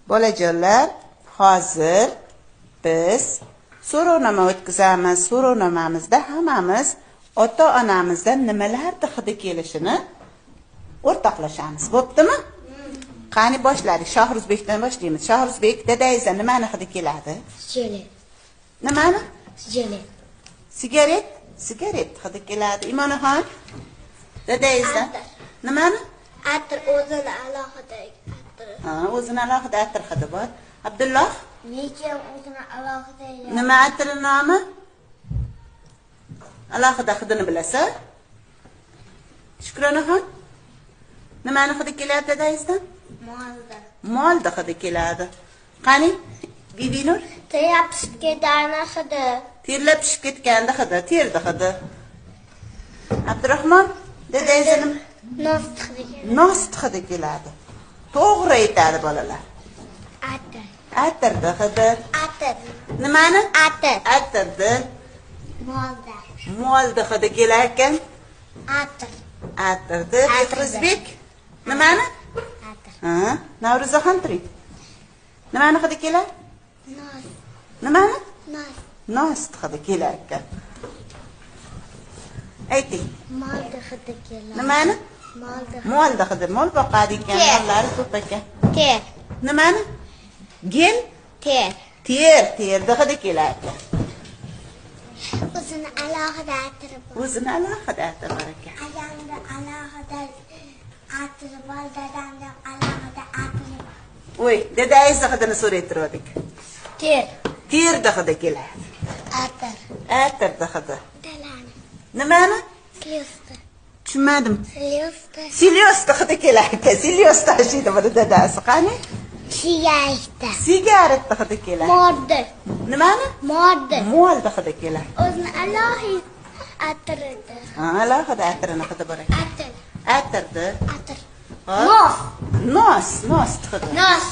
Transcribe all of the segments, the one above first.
Bolajonlar, hozir biz so'rovnoma o'tkazamiz. So'rovnomamizda hammamiz ota-onamizdan nimalarni hidi kelishini o'rtoqlashamiz. Bo'ptimi? Qani boshladik. Shohruzbekdan boshlaymiz. Shohruzbek, dadangizdan nimani hidi keladi? Sigaret. Nimani? Sigaret. Sigaret? Sigaret hidi keladi. Imonaxon, dadangizdan nimani? Atir o'zini alohida atir. O'zini alohida atir hidi bor. Abdulloh, Lekin o'zini alohida. nima atiri nomi? Alohida hidini bilasan? Shukronaxon, nimani hidi keladi dadangizdan? Molda. Molda hidi keladi. Qani, Bibinur? Tayapsiz ketana hidi. Terlab pishib ketganda hidi, terdi hidi. Abdurahmon, dadangizdan Nost hidi. nost hidi keladi. To'g'ri aytadi bolalar. Atir. Atirdi hidi. Atir. Nimani? Atir. Atirdi. Molda. Molda hidi kelar ekan. Atir. Atirdi. O'zbek. Nimani? Atir. Navro'zaxon turing. Nimani hidi kelar? Nos. Nimani? Nos. Nost hidi kelar ekan. Ayting. Molda hidi keladi. Nimani? Molda. Molda hidi. Mol boqadigan mollari ko'p ekan. Ter. Nimani? Gel? Ter. Terda hidi kelar ekan. O'zini alohida atir bor. O'zini alohida atiri bor ekan. Ayamda alohida atir bor, dadamda alohida atir bor. Voy, dadangizni hidini so'raytirdik. Ter. Terda hidi keladi. Atir. Atirdi hidi. Dalani. Nimani? Slyusta. Tushunmadim. Slyusta. Silyosta hidi kelar ekan. Silyosta ashiydi buni dadasi. Qani? Sigaretda. Sigaretda hidi keladi. Modda. Nimani? Modda. Molda hidi keladi. O'zini alohida atirdi. Alohida atirini hidi bor ekan. Atir. Atirdi. Atir. Hop. Nos. Nos hidi. Nos.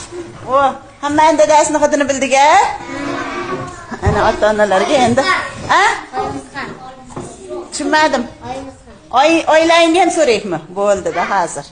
O, hamma dadasini hidini bildik-a? Ana ota-onalarga endi. Ha? Oyimizxon. Tushunmadim. Oyimizxon. Oilangni ham so'raymi? Bo'ldi-da hozir.